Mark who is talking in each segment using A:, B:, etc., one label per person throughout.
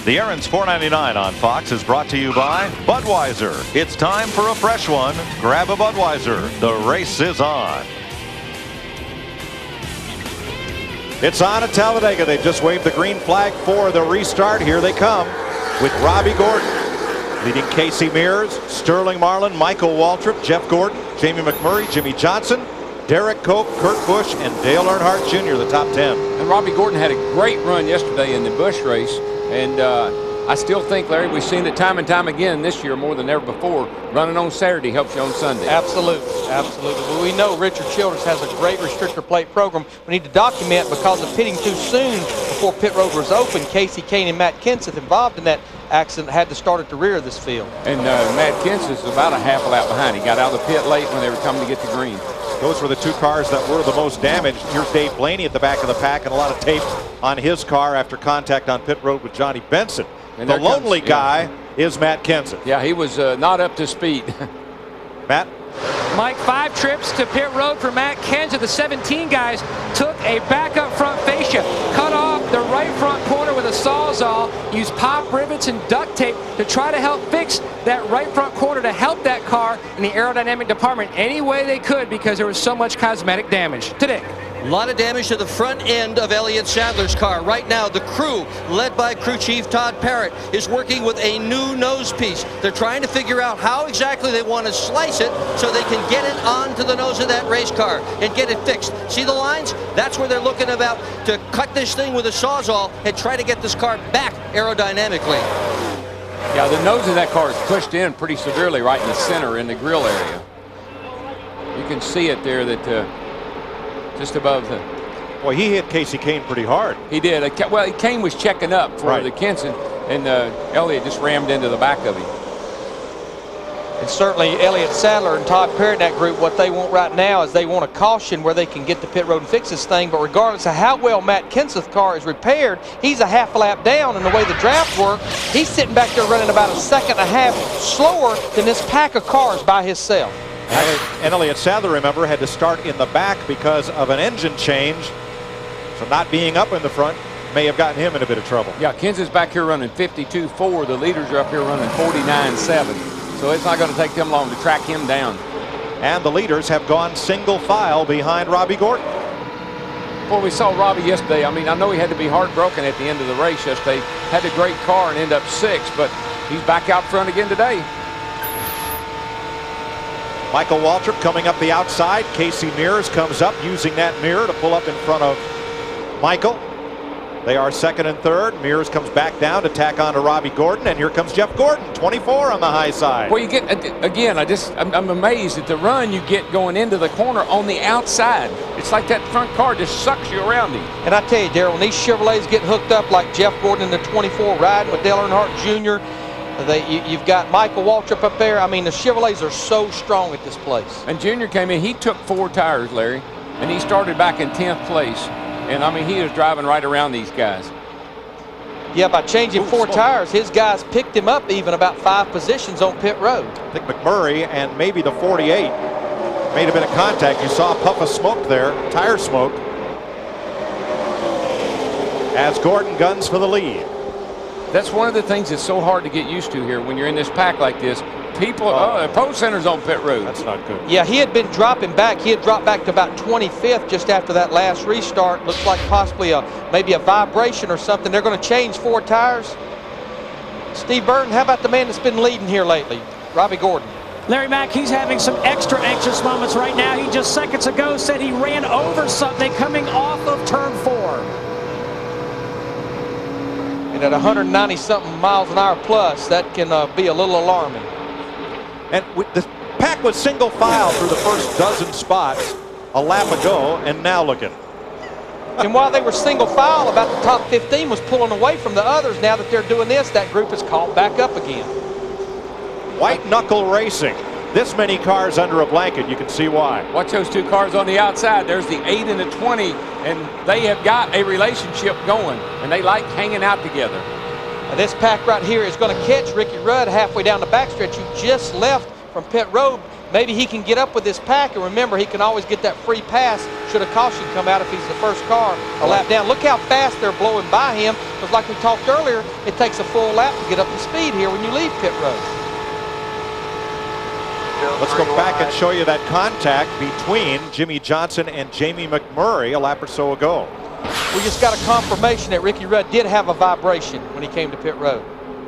A: The Aaron's $4.99 on Fox is brought to you by Budweiser. It's time for a fresh one. Grab a Budweiser. The race is on.
B: It's on at Talladega. They've just waved the green flag for the restart. Here they come with Robbie Gordon leading Casey Mears, Sterling Marlin, Michael Waltrip, Jeff Gordon, Jamie McMurray, Jimmy Johnson, Derek Cope, Kurt Busch, and Dale Earnhardt Jr., the top 10.
C: And Robbie Gordon had a great run yesterday in the Busch race. And I still think, Larry, we've seen it time and time again this year more than ever before. Running on Saturday helps you on Sunday.
D: Absolutely, absolutely. Well, we know Richard Childress has a great restrictor plate program. We need to document because of pitting too soon before pit road was open. Casey Kane and Matt Kenseth involved in that accident had to start at the rear of this field.
C: And Matt Kenseth is about a half a lap behind. He got out of the pit late when they were coming to get the green.
B: Those were the two cars that were the most damaged. Here's Dave Blaney at the back of the pack and a lot of tape on his car after contact on pit road with Johnny Benson. And the lonely guy is Matt Kenseth.
C: Yeah, he was not up to speed.
B: Matt?
E: Mike, 5 trips to pit road for Matt Kenseth. The 17 guys took a backup front fascia, cut off the right front corner with a Sawzall, used pop rivets and duct tape to try to help fix that right front corner to help that car in the aerodynamic department any way they could because there was so much cosmetic damage. Today.
F: A lot of damage to the front end of Elliott Sadler's car. Right now, the crew, led by crew chief Todd Parrott, is working with a new nose piece. They're trying to figure out how exactly they want to slice it so they can get it onto the nose of that race car and get it fixed. See the lines? That's where they're looking about to cut this thing with a Sawzall and try to get this car back aerodynamically.
C: Yeah, the nose of that car is pushed in pretty severely right in the center in the grill area. You can see it there that just above the...
B: Well, he hit Casey Kane pretty hard.
C: He did. Well, Kane was checking up for the Kenseth, and Elliott just rammed into the back of him.
D: And certainly Elliott Sadler and Todd Parrott, that group, what they want right now is they want a caution where they can get to pit road and fix this thing. But regardless of how well Matt Kenseth's car is repaired, he's a half a lap down in the way the draft worked. He's sitting back there running about a second and a half slower than this pack of cars by himself.
B: And Elliott Sadler, remember, had to start in the back because of an engine change. So not being up in the front may have gotten him in a bit of trouble.
C: Yeah, Kenseth's back here running 52.4. The leaders are up here running 49.7. So it's not going to take them long to track him down.
B: And the leaders have gone single file behind Robbie Gordon.
C: Well, we saw Robbie yesterday. I mean, I know he had to be heartbroken at the end of the race yesterday. Had a great car and ended up 6th, but he's back out front again today.
B: Michael Waltrip coming up the outside. Casey Mears comes up using that mirror to pull up in front of Michael. They are second and third. Mears comes back down to tack on to Robbie Gordon, and here comes Jeff Gordon, 24 on the high side.
C: Well, you get, again, I'm amazed at the run you get going into the corner on the outside. It's like that front car just sucks you around him.
D: And I tell you, Darrell, when these Chevrolets get hooked up like Jeff Gordon in the 24 riding with Dale Earnhardt Jr., you've got Michael Waltrip up there. I mean, the Chevrolets are so strong at this place.
C: And Junior came in. He took 4 tires, Larry, and he started back in 10th place. And, I mean, he was driving right around these guys.
D: Yeah, by changing 4 tires, his guys picked him up even about 5 positions on pit road.
B: I think McMurray and maybe the 48 made a bit of contact. You saw a puff of smoke there, tire smoke, as Gordon guns for the lead.
C: That's one of the things that's so hard to get used to here when you're in this pack like this. People, the Pro Center's on pit road.
B: That's not good.
D: Yeah, he had been dropping back. He had dropped back to about 25th just after that last restart. Looks like possibly maybe a vibration or something. They're going to change 4 tires. Steve Burton, how about the man that's been leading here lately, Robbie Gordon?
E: Larry Mack, he's having some extra anxious moments right now. He just seconds ago said he ran over something coming off of turn 4.
D: And at 190-something miles an hour plus, that can be a little alarming.
B: And the pack was single file through the first dozen spots a lap ago, and now look at it.
D: And while they were single file, about the top 15 was pulling away from the others. Now that they're doing this, that group is caught back up again.
B: White knuckle racing. This many cars under a blanket, you can see why.
C: Watch those 2 cars on the outside. There's the 8 and the 20, and they have got a relationship going, and they like hanging out together.
D: Now this pack right here is going to catch Ricky Rudd halfway down the backstretch, who just left from pit road maybe he can get up with this pack, and remember, he can always get that free pass should a caution come out if he's the first car a lap down. Look how fast they're blowing by him, because like we talked earlier, it takes a full lap to get up to speed here when you leave pit road.
B: Let's go back and show you that contact between Jimmy Johnson and Jamie McMurray a lap or so ago.
D: We just got a confirmation that Ricky Rudd did have a vibration when he came to pit road.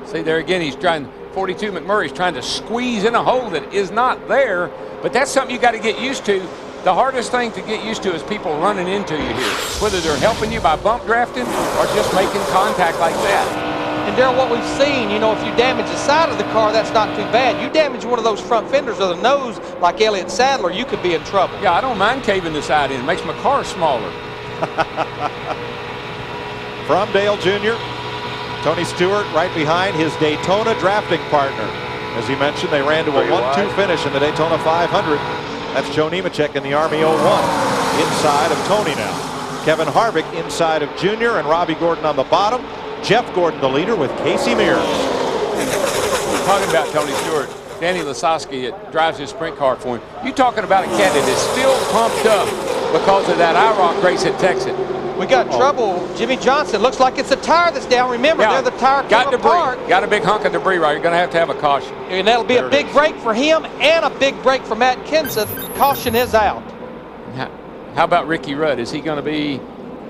C: See there again, he's trying, 42 McMurray's trying to squeeze in a hole that is not there, but that's something you got to get used to. The hardest thing to get used to is people running into you here, whether they're helping you by bump drafting or just making contact like that.
D: And Darrell, what we've seen, you know, if you damage the side of the car, that's not too bad. You damage one of those front fenders or the nose like Elliott Sadler, you could be in trouble.
C: Yeah, I don't mind caving the side in. It makes my car smaller.
B: From Dale Jr., Tony Stewart right behind his Daytona drafting partner. As he mentioned, they ran to a 1-2 finish in the Daytona 500. That's Joe Nemechek in the Army 01, inside of Tony now. Kevin Harvick inside of Jr. and Robbie Gordon on the bottom. Jeff Gordon, the leader, with Casey Mears.
C: Talking about Tony Stewart, Danny Lasowski drives his sprint car for him. You talking about a cat that is still pumped up because of that IROC race at Texas.
D: We got trouble. Jimmy Johnson, looks like it's a tire that's down. Remember,
C: Yeah,
D: they're the tire
C: got
D: came
C: debris.
D: apart.
C: Got a big hunk of debris right. You're going to have a caution.
D: And that'll be a big break for him and a big break for Matt Kenseth. Caution is out.
C: How about Ricky Rudd? Is he going to be,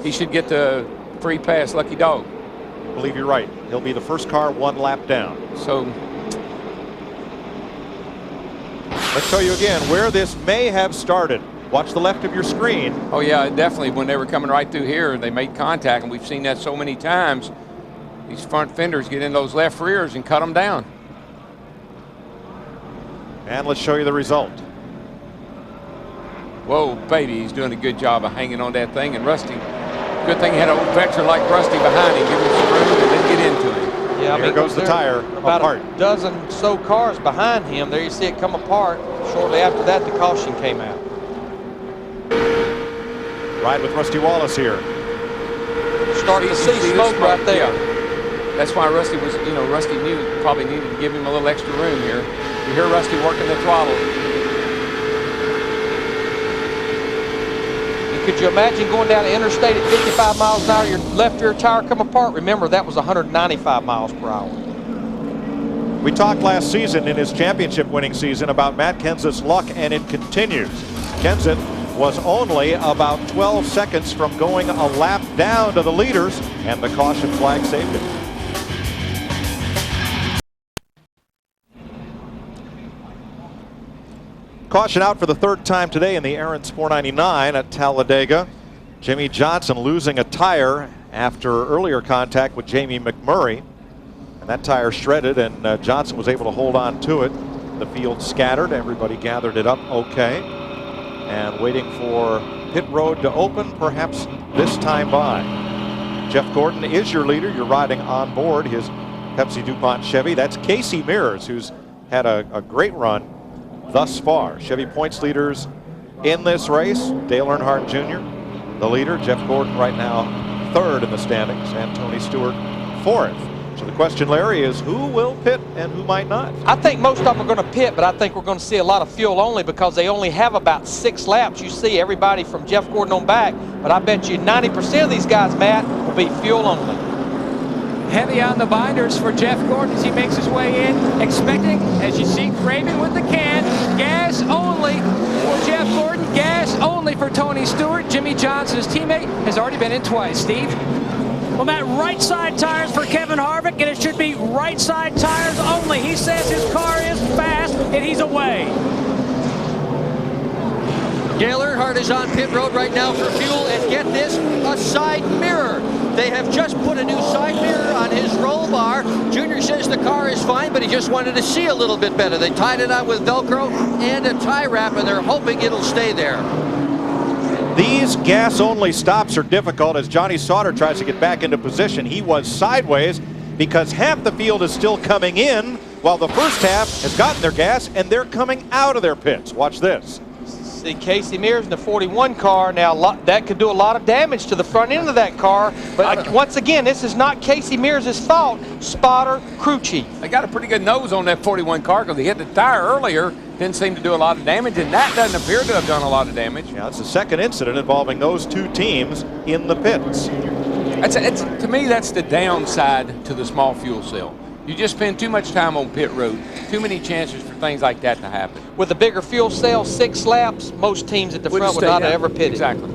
C: he should get the free pass, lucky dog.
B: I believe you're right. He'll be the first car one lap down.
C: So
B: let's show you again where this may have started. Watch the left of your screen.
C: oh yeah, definitely when they were coming right through here, they made contact, and we've seen that so many times. These front fenders get in those left rears and cut them down.
B: And let's show you the result.
C: Whoa, baby, he's doing a good job of hanging on that thing. And Rusty, good thing he had a veteran like Rusty behind him, give him some room and then get into him.
D: Yeah,
B: Here goes the tire
D: about
B: apart.
D: a dozen so cars behind him. There you see it come apart. Shortly after that, the caution came out.
B: Ride with Rusty Wallace here.
D: Starting to see smoke right there.
C: Yeah. That's why Rusty was, you know, Rusty knew probably needed to give him a little extra room here. You hear Rusty working the throttle.
D: And could you imagine going down the interstate at 55 miles an hour, your left rear tire come apart? Remember, that was 195 miles per hour.
B: We talked last season in his championship winning season about Matt Kenseth's luck, and it continues. Kenseth was only about 12 seconds from going a lap down to the leaders, and the caution flag saved him. Caution out for the third time today in the Aaron's 499 at Talladega. Jimmy Johnson losing a tire after earlier contact with Jamie McMurray. And that tire shredded, and Johnson was able to hold on to it. The field scattered. Everybody gathered it up okay. And waiting for pit road to open, perhaps this time by. Jeff Gordon is your leader. You're riding on board his Pepsi DuPont Chevy. That's Casey Mears, who's had a great run thus far. Chevy points leaders in this race. Dale Earnhardt Jr., the leader. Jeff Gordon right now third in the standings, and Tony Stewart fourth. So the question, Larry, is who will pit and who might not?
D: I think most of them are going to pit, but I think we're going to see a lot of fuel only because they only have about 6 laps. You see everybody from Jeff Gordon on back, but I bet you 90% of these guys, Matt, will be fuel only.
E: Heavy on the binders for Jeff Gordon as he makes his way in, expecting, as you see, Craven with the can, gas only for Jeff Gordon, gas only for Tony Stewart. Jimmy Johnson, his teammate, has already been in twice. Steve?
G: Well, Matt, right side tires for Kevin Harvick, and it should be right side tires only. He says his car is fast, and he's away.
F: Dale Earnhardt is on pit road right now for fuel, and get this, a side mirror. They have just put a new side mirror on his roll bar. Junior says the car is fine, but he just wanted to see a little bit better. They tied it on with Velcro and a tie wrap, and they're hoping it'll stay there.
B: These gas-only stops are difficult as Johnny Sauter tries to get back into position. He was sideways because half the field is still coming in while the first half has gotten their gas and they're coming out of their pits. Watch this.
D: See Casey Mears in the 41 car. Now, that could do a lot of damage to the front end of that car. But once again, this is not Casey Mears' fault. Spotter, crew chief.
C: They got a pretty good nose on that 41 car because he hit the tire earlier didn't seem to do a lot of damage, and that doesn't appear to have done a lot of damage.
B: Yeah, it's the second incident involving those two teams in the pits.
C: To me, that's the downside to the small fuel cell. You just spend too much time on pit road, too many chances for things like that to happen.
D: With a bigger fuel cell, 6 laps, most teams at the front would not have ever pitted.
C: Exactly.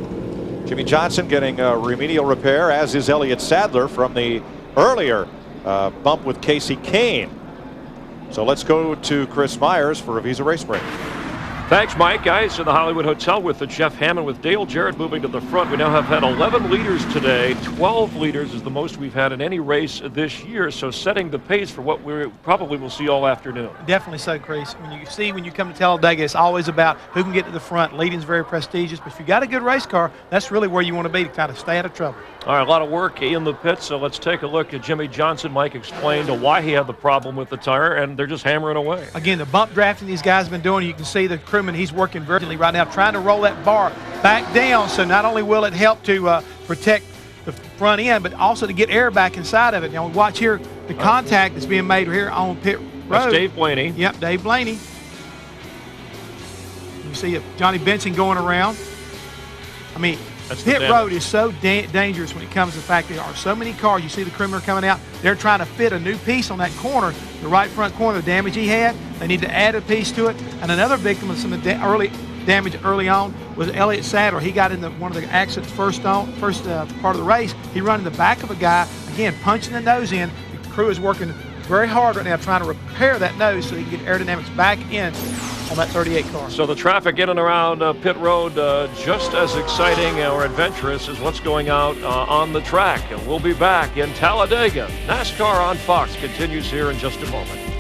B: Jimmy Johnson getting a remedial repair, as is Elliott Sadler from the earlier bump with Casey Kane. So let's go to Chris Myers for a Visa Race Break.
H: Thanks, Mike. Guys in the Hollywood Hotel with the Jeff Hammond with Dale Jarrett moving to the front. We now have had 11 leaders today. 12 leaders is the most we've had in any race this year, so setting the pace for what we probably will see all afternoon.
I: Definitely so, Chris. When you come to Talladega, it's always about who can get to the front. Leading's very prestigious, but if you got a good race car, that's really where you want to be to kind of stay out of trouble.
H: All right, a lot of work in the pits, so let's take a look at Jimmy Johnson. Mike explained why he had the problem with the tire, and they're just hammering away.
I: Again, the bump drafting these guys have been doing, you can see the crewman, he's working very diligently right now, trying to roll that bar back down, so not only will it help to protect the front end, but also to get air back inside of it. Now, watch here, the contact that's being made here on pit road.
H: That's Dave Blaney.
I: Yep, Dave Blaney. You see Johnny Benson going around. I mean, pit road is so dangerous when it comes to the fact there are so many cars. You see the criminal coming out. They're trying to fit a new piece on that corner, the right front corner, the damage he had. They need to add a piece to it. And another victim of some early damage early on was Elliott Sadler. He got in one of the accidents first part of the race. He run in the back of a guy, again, punching the nose in. The crew is working very hard right now trying to repair that nose so he can get aerodynamics back in on that 38 car.
H: So the traffic in and around pit road just as exciting or adventurous as what's going out on the track. And we'll be back in Talladega. NASCAR on Fox continues here in just a moment.